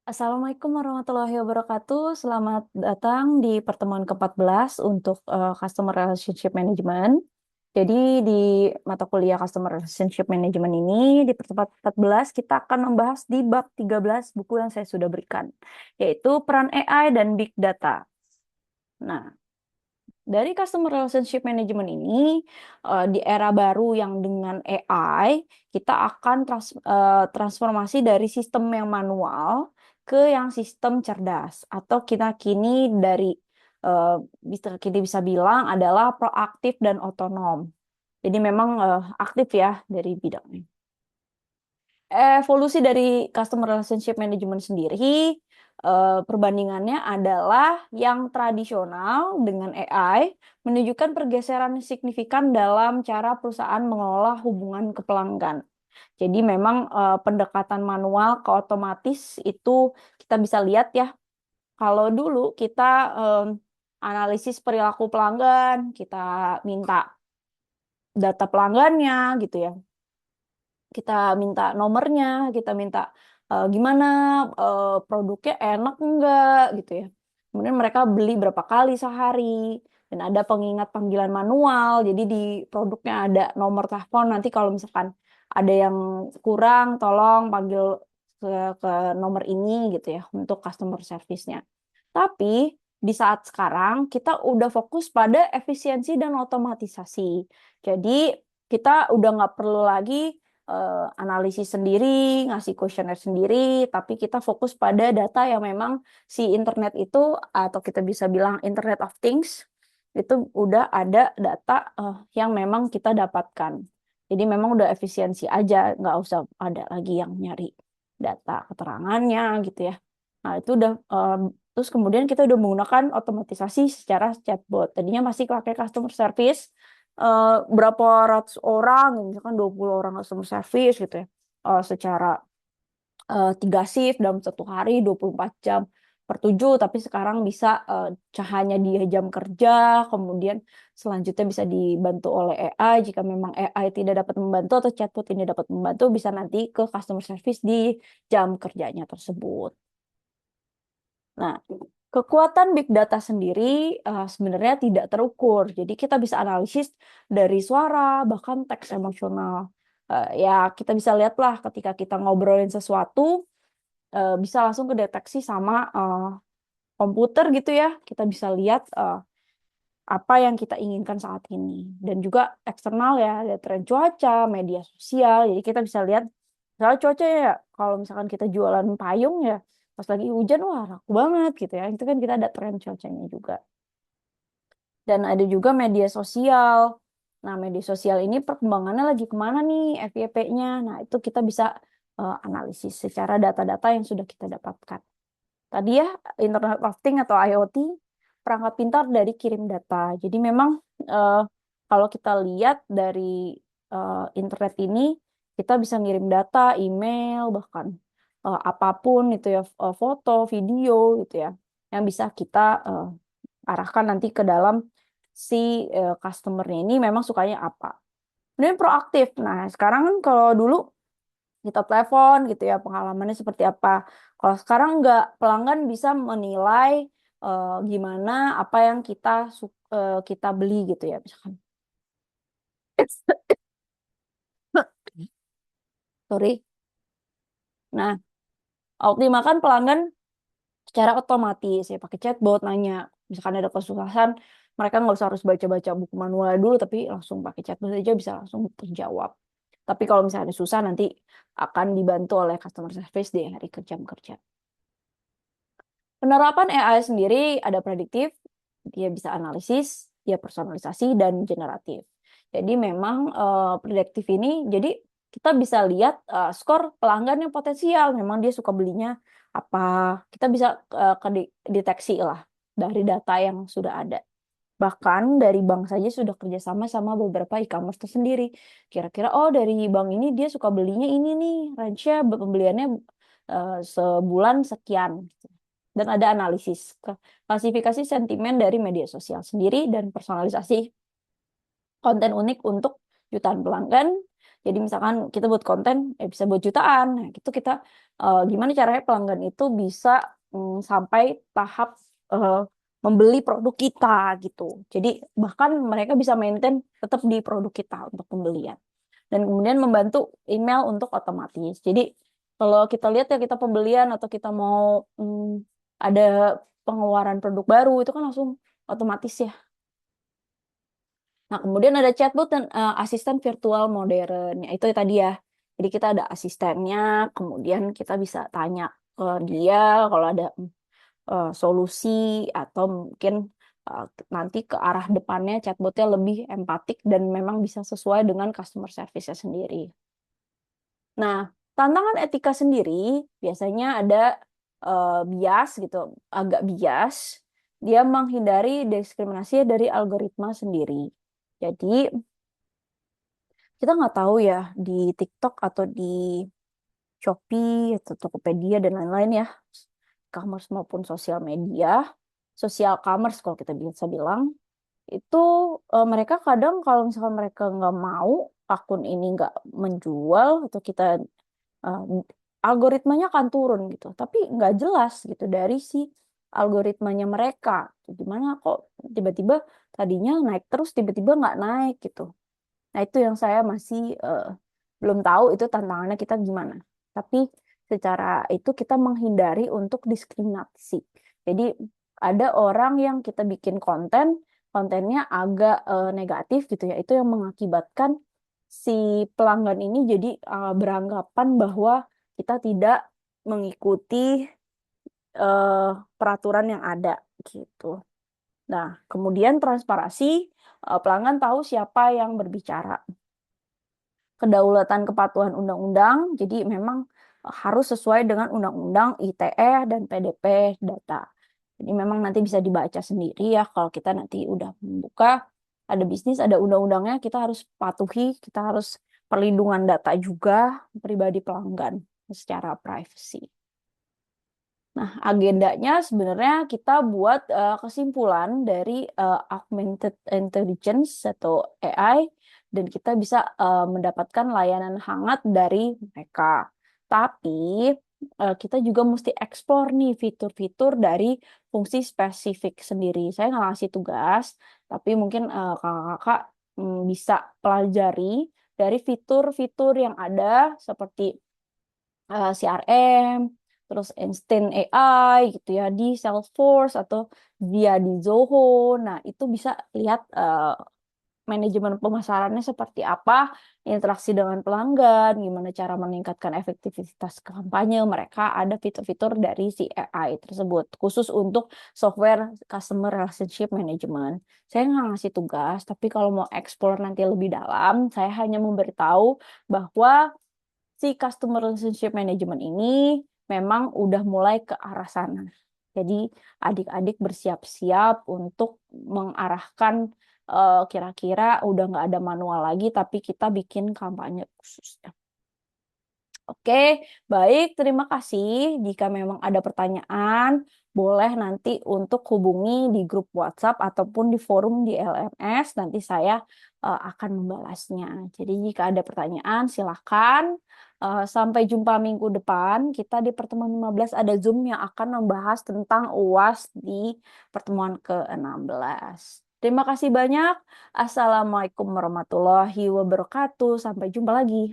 Assalamualaikum warahmatullahi wabarakatuh. Selamat datang di pertemuan ke-14 untuk Customer Relationship Management. Jadi di mata kuliah Customer Relationship Management ini di pertemuan 14 kita akan membahas di bab 13 buku yang saya sudah berikan, yaitu peran AI dan Big Data. Nah, dari Customer Relationship Management ini, di era baru yang dengan AI, kita akan transformasi dari sistem yang manual ke yang sistem cerdas. Atau kita kini dari, kita bisa bilang adalah proaktif dan otonom. Jadi memang aktif ya dari bidangnya. Evolusi dari Customer Relationship Management sendiri, perbandingannya adalah yang tradisional dengan AI menunjukkan pergeseran signifikan dalam cara perusahaan mengelola hubungan ke pelanggan. Jadi memang pendekatan manual ke otomatis itu kita bisa lihat ya. Kalau dulu kita analisis perilaku pelanggan, kita minta data pelanggannya gitu ya. Kita minta nomornya, kita minta gimana produknya enak enggak gitu ya. Kemudian mereka beli berapa kali sehari dan ada pengingat panggilan manual. Jadi di produknya ada nomor telepon, nanti kalau misalkan ada yang kurang tolong panggil ke nomor ini gitu ya untuk customer service-nya. Tapi di saat sekarang kita udah fokus pada efisiensi dan otomatisasi. Jadi kita udah nggak perlu lagi analisis sendiri, ngasih kuesioner sendiri, tapi kita fokus pada data yang memang si internet itu, atau kita bisa bilang Internet of Things, itu udah ada data yang memang kita dapatkan. Jadi memang udah efisiensi aja, nggak usah ada lagi yang nyari data keterangannya gitu ya. Nah itu udah, terus kemudian kita udah menggunakan otomatisasi secara chatbot. Tadinya masih pakai customer service, berapa ratus orang, misalkan 20 orang customer service gitu ya, secara 3 shift dalam satu hari 24 jam per 7, tapi sekarang bisa hanya di jam kerja, kemudian selanjutnya bisa dibantu oleh AI. Jika memang AI tidak dapat membantu atau chatbot ini dapat membantu, bisa nanti ke customer service di jam kerjanya tersebut. Nah, kekuatan big data sendiri sebenarnya tidak terukur. Jadi kita bisa analisis dari suara, bahkan teks emosional. Ya kita bisa lihatlah ketika kita ngobrolin sesuatu, bisa langsung kedeteksi sama komputer gitu ya. Kita bisa lihat apa yang kita inginkan saat ini. Dan juga eksternal ya, ada tren cuaca, media sosial. Jadi kita bisa lihat, misalnya cuaca ya, kalau misalkan kita jualan payung ya, pas lagi hujan, wah laku banget gitu ya. Itu kan kita ada tren cuacanya juga. Dan ada juga media sosial. Nah, media sosial ini perkembangannya lagi kemana nih FYP-nya. Nah, itu kita bisa analisis secara data-data yang sudah kita dapatkan. Tadi ya, Internet of Things atau IoT, perangkat pintar dari kirim data. Jadi memang kalau kita lihat dari internet ini, kita bisa ngirim data, email, bahkan apapun itu ya, foto, video gitu ya, yang bisa kita arahkan nanti ke dalam si customer-nya ini memang sukanya apa. Kemudian proaktif. Nah, sekarang kan kalau dulu kita telepon gitu ya, pengalamannya seperti apa. Kalau sekarang enggak, pelanggan bisa menilai gimana apa yang kita beli gitu ya, misalkan. Sorry. Nah, optimalkan pelanggan secara otomatis ya, pakai chatbot nanya. Misalkan ada kesusahan, mereka nggak usah harus baca-baca buku manual dulu, tapi langsung pakai chatbot aja bisa langsung terjawab. Tapi kalau misalnya susah, nanti akan dibantu oleh customer service di hari jam kerja. Penerapan AI sendiri ada prediktif, dia bisa analisis, dia personalisasi, dan generatif. Jadi memang prediktif ini, jadi kita bisa lihat skor pelanggan yang potensial, memang dia suka belinya apa, kita bisa deteksi lah dari data yang sudah ada. Bahkan dari bank saja sudah kerjasama sama beberapa e-commerce tersendiri. Kira-kira, oh dari bank ini dia suka belinya ini nih, range-nya pembeliannya sebulan sekian. Dan ada analisis, klasifikasi sentimen dari media sosial sendiri, dan personalisasi konten unik untuk jutaan pelanggan. Jadi misalkan kita buat konten, bisa buat jutaan. Nah, itu kita gimana caranya pelanggan itu bisa sampai tahap eh, membeli produk kita gitu. Jadi bahkan mereka bisa maintain tetap di produk kita untuk pembelian. Dan kemudian membantu email untuk otomatis. Jadi kalau kita lihat ya kita pembelian atau kita mau ada pengeluaran produk baru itu kan langsung otomatis ya. Nah, kemudian ada chatbot dan asisten virtual modern. Ya, itu tadi ya. Jadi kita ada asistennya, kemudian kita bisa tanya ke dia kalau ada solusi atau mungkin uh, nanti ke arah depannya chatbotnya lebih empatik dan memang bisa sesuai dengan customer service-nya sendiri. Nah, tantangan etika sendiri biasanya ada bias gitu, agak bias. Dia menghindari diskriminasi dari algoritma sendiri. Jadi kita nggak tahu ya di TikTok atau di Shopee atau Tokopedia dan lain-lain ya, e-commerce maupun sosial media, sosial commerce kalau kita bisa bilang, itu mereka kadang kalau misalkan mereka nggak mau akun ini nggak menjual atau kita uh, algoritmanya akan turun gitu. Tapi nggak jelas gitu dari si algoritmanya mereka. Gimana kok tiba-tiba tadinya naik terus tiba-tiba nggak naik gitu. Nah itu yang saya masih belum tahu itu tantangannya kita gimana. Tapi secara itu kita menghindari untuk diskriminasi. Jadi ada orang yang kita bikin kontennya agak negatif gitu ya. Itu yang mengakibatkan si pelanggan ini jadi beranggapan bahwa kita tidak mengikuti eh, peraturan yang ada gitu. Nah, kemudian transparansi, pelanggan tahu siapa yang berbicara. Kedaulatan kepatuhan undang-undang, jadi memang harus sesuai dengan undang-undang ITE dan PDP data. Jadi memang nanti bisa dibaca sendiri ya kalau kita nanti udah membuka, ada bisnis, ada undang-undangnya, kita harus patuhi, kita harus perlindungan data juga pribadi pelanggan secara privacy. Nah, agendanya sebenarnya kita buat kesimpulan dari augmented intelligence atau AI dan kita bisa mendapatkan layanan hangat dari mereka. Tapi kita juga mesti explore nih fitur-fitur dari fungsi spesifik sendiri. Saya nggak ngasih tugas, tapi mungkin kakak-kakak bisa pelajari dari fitur-fitur yang ada seperti CRM, terus Instant AI gitu ya di Salesforce atau via di Zoho. Nah, itu bisa lihat manajemen pemasarannya seperti apa, interaksi dengan pelanggan, gimana cara meningkatkan efektivitas kampanye. Mereka ada fitur-fitur dari si AI tersebut, khusus untuk software Customer Relationship Management. Saya nggak ngasih tugas, tapi kalau mau explore nanti lebih dalam, saya hanya memberitahu bahwa si customer relationship management ini memang udah mulai ke arah sana. Jadi adik-adik bersiap-siap untuk mengarahkan kira-kira udah nggak ada manual lagi, tapi kita bikin kampanye khusus. Oke, baik. Terima kasih. Jika memang ada pertanyaan, boleh nanti untuk hubungi di grup WhatsApp ataupun di forum di LMS. Nanti saya akan membalasnya. Jadi jika ada pertanyaan, silakan. Sampai jumpa minggu depan. Kita di pertemuan 15 ada Zoom yang akan membahas tentang UAS di pertemuan ke-16. Terima kasih banyak. Assalamualaikum warahmatullahi wabarakatuh. Sampai jumpa lagi.